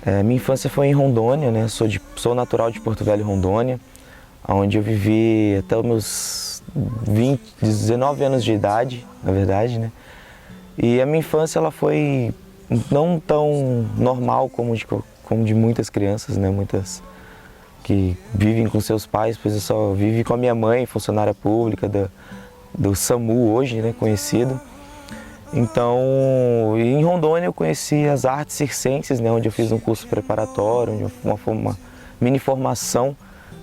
Minha infância foi em Rondônia, né? Sou natural de Porto Velho, Rondônia, onde eu vivi até os meus 19 anos de idade, na verdade, né? E a minha infância ela foi não tão normal como de muitas crianças, né? Muitas que vivem com seus pais, pois eu só vivi com a minha mãe, funcionária pública do SAMU hoje, né? Conhecido. Então, em Rondônia eu conheci as artes circenses, né, onde eu fiz um curso preparatório, uma mini formação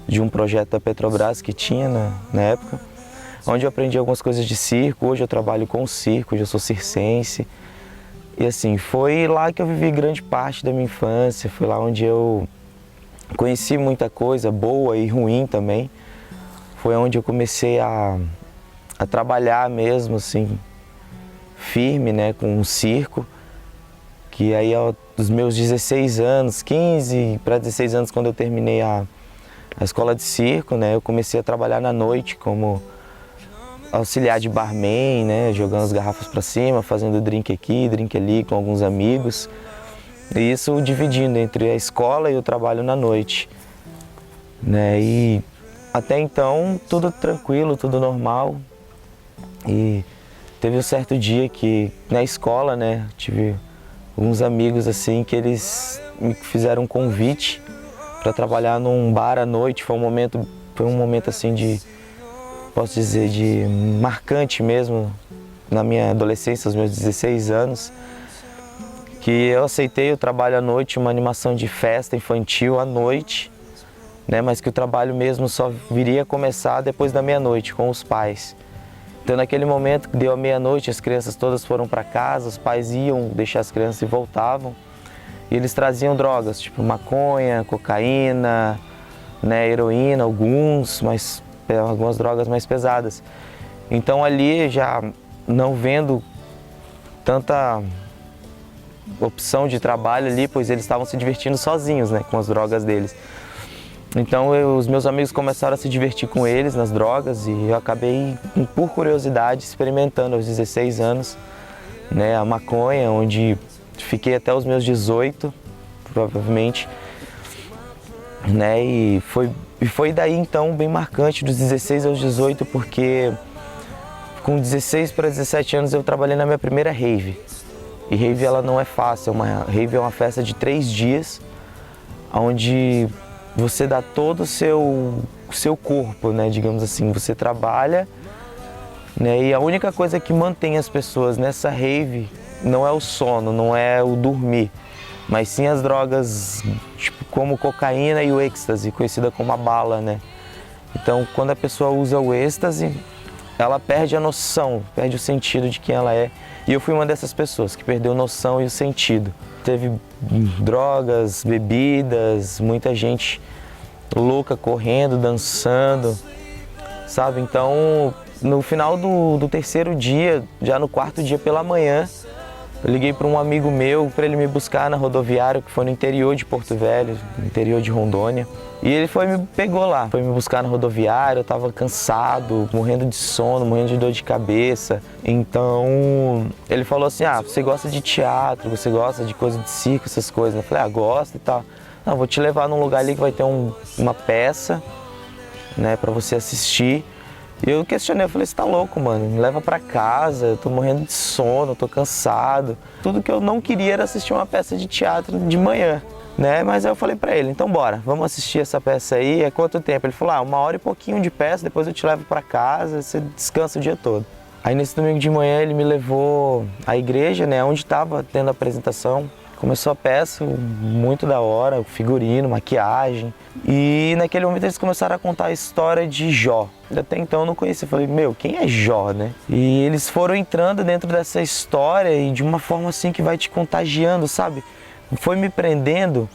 de um projeto da Petrobras que tinha na época, onde eu aprendi algumas coisas de circo. Hoje eu trabalho com circo, hoje eu sou circense. E assim, foi lá que eu vivi grande parte da minha infância, foi lá onde eu conheci muita coisa, boa e ruim também. Foi onde eu comecei a trabalhar mesmo, assim, firme, né, com um circo, que aí aos meus 16 anos, 15 para 16 anos, quando eu terminei a escola de circo, né, eu comecei a trabalhar na noite como auxiliar de barman, né, jogando as garrafas para cima, fazendo drink aqui, drink ali com alguns amigos, e isso dividindo entre a escola e o trabalho na noite, né, e até então tudo tranquilo, tudo normal. E teve um certo dia que na escola, né, tive alguns amigos assim que eles me fizeram um convite para trabalhar num bar à noite. Foi um momento assim posso dizer, de marcante mesmo na minha adolescência, aos meus 16 anos, que eu aceitei o trabalho à noite, uma animação de festa infantil à noite, né, mas que o trabalho mesmo só viria a começar depois da meia-noite com os pais. Então, naquele momento que deu a meia-noite, as crianças todas foram para casa, os pais iam deixar as crianças e voltavam. E eles traziam drogas, tipo maconha, cocaína, né, heroína, algumas drogas mais pesadas. Então, ali, já não vendo tanta opção de trabalho ali, pois eles estavam se divertindo sozinhos, né, com as drogas deles. Então os meus amigos começaram a se divertir com eles nas drogas e eu acabei, por curiosidade, experimentando aos 16 anos, né, a maconha, onde fiquei até os meus 18, provavelmente, né, e foi daí então bem marcante, dos 16 aos 18, porque com 16 para 17 anos eu trabalhei na minha primeira rave. E rave ela não é fácil, rave é uma festa de 3 dias, onde você dá todo o seu corpo, né, digamos assim, você trabalha, né, e a única coisa que mantém as pessoas nessa rave não é o sono, não é o dormir, mas sim as drogas, tipo, como cocaína e o êxtase, conhecida como a bala, né. Então, quando a pessoa usa o êxtase, ela perde a noção, perde o sentido de quem ela é. E eu fui uma dessas pessoas que perdeu a noção e o sentido. Teve drogas, bebidas, muita gente louca correndo, dançando, sabe? Então, no final do terceiro dia, já no quarto dia pela manhã, eu liguei para um amigo meu para ele me buscar na rodoviária, que foi no interior de Porto Velho, no interior de Rondônia. E ele me pegou lá, foi me buscar na rodoviária, eu estava cansado, morrendo de sono, morrendo de dor de cabeça. Então, ele falou assim, você gosta de teatro, você gosta de coisa de circo, essas coisas. Eu falei, gosto e tal. Não, vou te levar num lugar ali que vai ter uma peça, né, para você assistir. E eu questionei, eu falei, você tá louco, mano, me leva pra casa, eu tô morrendo de sono, eu tô cansado. Tudo que eu não queria era assistir uma peça de teatro de manhã, né? Mas aí eu falei pra ele, então bora, vamos assistir essa peça aí, é quanto tempo? Ele falou, 1 hora e pouquinho de peça, depois eu te levo pra casa, você descansa o dia todo. Aí nesse domingo de manhã ele me levou à igreja, né, onde tava tendo a apresentação. Começou a peça, muito da hora, o figurino, maquiagem. E naquele momento eles começaram a contar a história de Jó. Até então eu não conhecia, eu falei, quem é Jó, né? E eles foram entrando dentro dessa história e de uma forma assim que vai te contagiando, sabe? Foi me prendendo,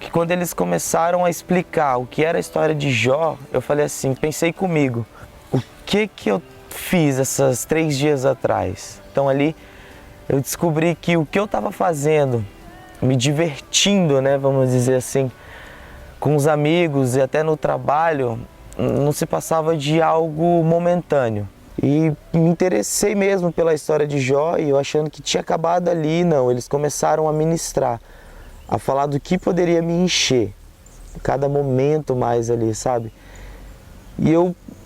que quando eles começaram a explicar o que era a história de Jó, eu falei assim, pensei comigo, o que eu fiz esses 3 dias atrás? Então ali eu descobri que o que eu estava fazendo, me divertindo, né, vamos dizer assim, com os amigos e até no trabalho, não se passava de algo momentâneo. E me interessei mesmo pela história de Jó e eu achando que tinha acabado ali, não, eles começaram a ministrar a falar do que poderia me encher, cada momento mais ali, sabe? E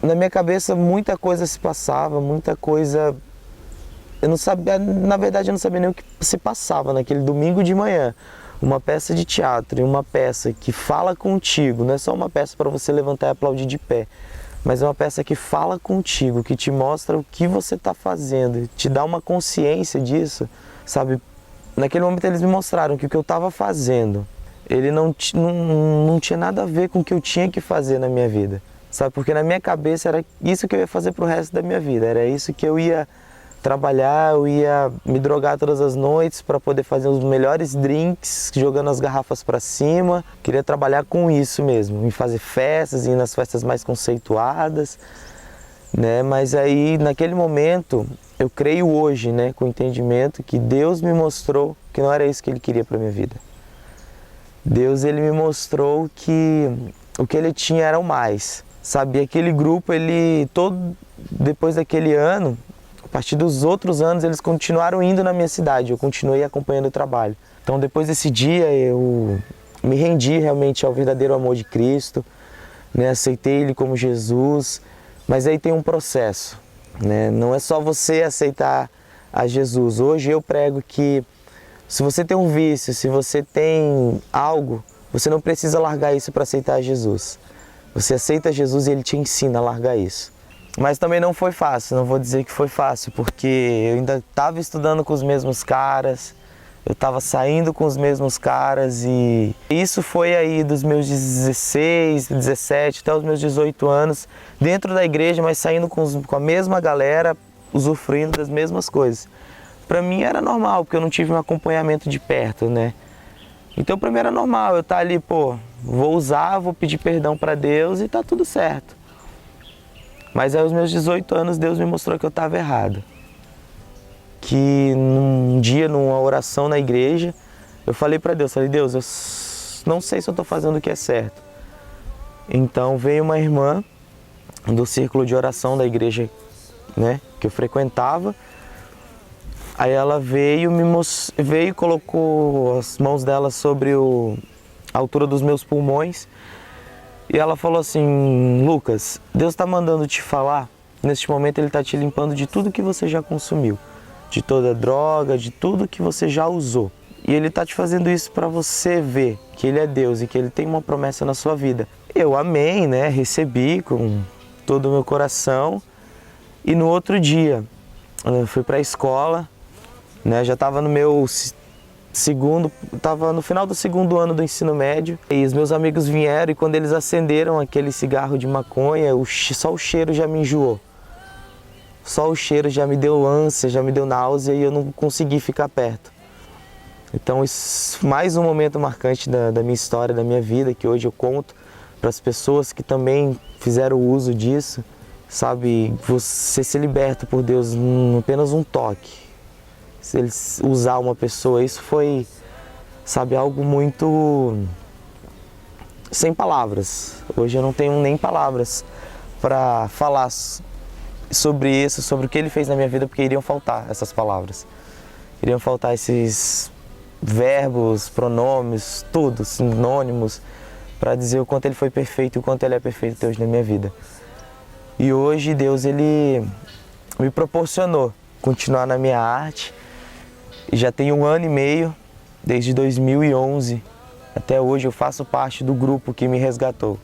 na minha cabeça, muita coisa se passava, muita coisa... Eu não sabia, na verdade, eu não sabia nem o que se passava naquele domingo de manhã. Uma peça de teatro e uma peça que fala contigo, não é só uma peça para você levantar e aplaudir de pé, mas é uma peça que fala contigo, que te mostra o que você está fazendo, te dá uma consciência disso, sabe? Naquele momento eles me mostraram que o que eu estava fazendo, ele não tinha nada a ver com o que eu tinha que fazer na minha vida, sabe? Porque na minha cabeça era isso que eu ia fazer pro resto da minha vida, era isso que eu ia trabalhar, eu ia me drogar todas as noites para poder fazer os melhores drinks, jogando as garrafas para cima. Queria trabalhar com isso mesmo, em fazer festas, ir nas festas mais conceituadas, né? Mas aí, naquele momento, eu creio hoje, né, com o entendimento que Deus me mostrou que não era isso que Ele queria para minha vida. Deus, Ele me mostrou que o que Ele tinha era o mais, sabe? Aquele grupo, depois daquele ano, a partir dos outros anos, eles continuaram indo na minha cidade, eu continuei acompanhando o trabalho. Então, depois desse dia, eu me rendi realmente ao verdadeiro amor de Cristo, né? Aceitei Ele como Jesus, mas aí tem um processo, né? Não é só você aceitar a Jesus. Hoje eu prego que se você tem um vício, se você tem algo, você não precisa largar isso para aceitar Jesus. Você aceita Jesus e Ele te ensina a largar isso. Mas também não foi fácil, não vou dizer que foi fácil, porque eu ainda estava estudando com os mesmos caras, eu estava saindo com os mesmos caras e isso foi aí dos meus 16, 17 até os meus 18 anos, dentro da igreja, mas saindo com a mesma galera, usufruindo das mesmas coisas. Para mim era normal, porque eu não tive um acompanhamento de perto, né? Então para mim era normal eu estar ali, vou pedir perdão para Deus e tá tudo certo. Mas aí aos meus 18 anos Deus me mostrou que eu estava errado. Que num dia, numa oração na igreja, eu falei para Deus, Deus, eu não sei se eu estou fazendo o que é certo. Então veio uma irmã do círculo de oração da igreja, né, que eu frequentava. Aí ela veio e colocou as mãos dela sobre a altura dos meus pulmões. E ela falou assim, Lucas, Deus está mandando te falar, neste momento Ele está te limpando de tudo que você já consumiu, de toda droga, de tudo que você já usou. E Ele está te fazendo isso para você ver que Ele é Deus e que Ele tem uma promessa na sua vida. Eu amei, né? Recebi com todo o meu coração. E no outro dia, eu fui para a escola, né? Já estava no meu estava no final do segundo ano do ensino médio e os meus amigos vieram e quando eles acenderam aquele cigarro de maconha, só o cheiro já me enjoou. Só o cheiro já me deu ânsia, já me deu náusea e eu não consegui ficar perto. Então, isso, mais um momento marcante da minha história, da minha vida, que hoje eu conto para as pessoas que também fizeram uso disso, sabe? Você ser liberto por Deus em apenas um toque. Se ele usar uma pessoa, isso foi, sabe, algo muito sem palavras. Hoje eu não tenho nem palavras para falar sobre isso, sobre o que ele fez na minha vida, porque iriam faltar essas palavras. Iriam faltar esses verbos, pronomes, tudo, sinônimos, para dizer o quanto ele foi perfeito e o quanto ele é perfeito hoje na minha vida. E hoje Deus, Ele me proporcionou continuar na minha arte. E já tem 1 ano e meio, desde 2011 até hoje eu faço parte do grupo que me resgatou.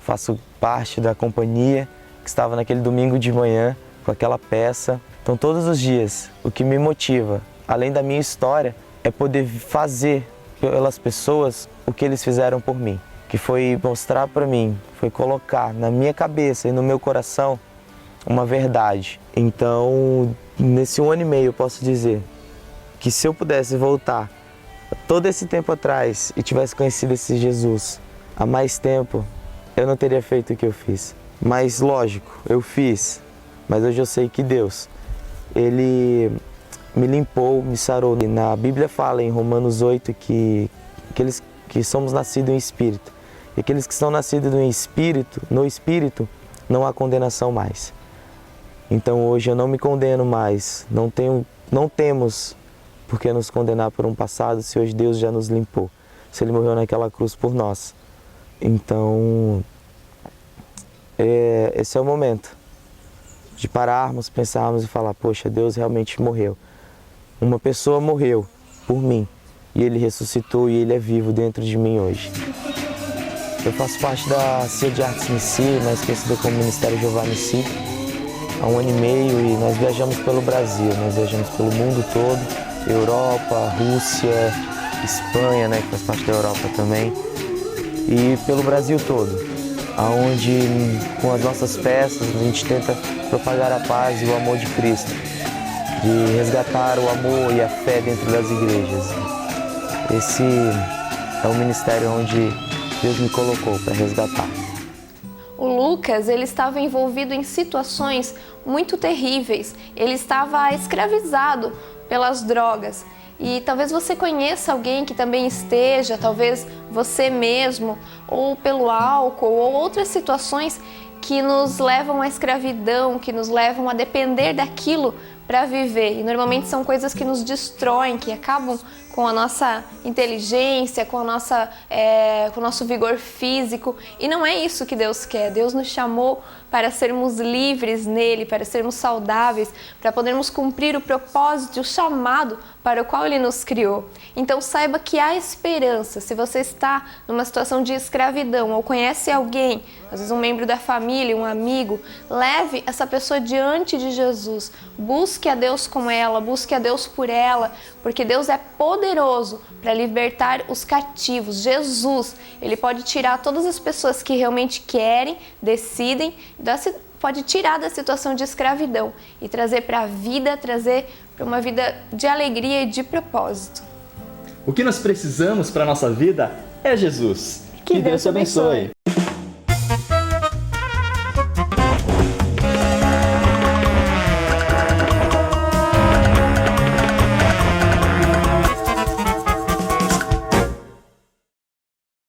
Faço parte da companhia que estava naquele domingo de manhã com aquela peça. Então todos os dias o que me motiva, além da minha história, é poder fazer pelas pessoas o que eles fizeram por mim. Que foi mostrar para mim, foi colocar na minha cabeça e no meu coração uma verdade. Então nesse 1 ano e meio eu posso dizer que se eu pudesse voltar todo esse tempo atrás e tivesse conhecido esse Jesus há mais tempo, eu não teria feito o que eu fiz. Mas lógico, eu fiz, mas hoje eu sei que Deus, Ele me limpou, me sarou. E na Bíblia fala em Romanos 8 que aqueles que somos nascidos em Espírito, e aqueles que são nascidos no Espírito, não há condenação mais. Então hoje eu não me condeno mais, não temos por que nos condenar por um passado se hoje Deus já nos limpou? Se Ele morreu naquela cruz por nós. Então, esse é o momento de pararmos, pensarmos e falar, poxa, Deus realmente morreu. Uma pessoa morreu por mim e Ele ressuscitou e Ele é vivo dentro de mim hoje. Eu faço parte da CIA de Artes Nissi, mais conhecida como Ministério Jeová Nissi, há 1 ano e meio, e nós viajamos pelo Brasil, nós viajamos pelo mundo todo, Europa, Rússia, Espanha, né, que faz parte da Europa também, e pelo Brasil todo, onde com as nossas peças a gente tenta propagar a paz e o amor de Cristo, de resgatar o amor e a fé dentro das igrejas. Esse é o ministério onde Deus me colocou para resgatar. O Lucas, ele estava envolvido em situações muito terríveis. Ele estava escravizado pelas drogas. E talvez você conheça alguém que também esteja, talvez você mesmo, ou pelo álcool, ou outras situações que nos levam à escravidão, que nos levam a depender daquilo para viver. E normalmente são coisas que nos destroem, que acabam com a nossa inteligência, com o nosso vigor físico. E não é isso que Deus quer. Deus nos chamou para sermos livres nele, para sermos saudáveis, para podermos cumprir o propósito e o chamado para o qual Ele nos criou. Então saiba que há esperança. Se você está numa situação de escravidão ou conhece alguém, às vezes um membro da família, um amigo, leve essa pessoa diante de Jesus. Busque a Deus com ela, busque a Deus por ela, porque Deus é poderoso para libertar os cativos. Jesus, Ele pode tirar todas as pessoas que realmente querem, decidem, pode tirar da situação de escravidão e trazer para a vida, trazer para uma vida de alegria e de propósito. O que nós precisamos para a nossa vida é Jesus. Que Deus te abençoe.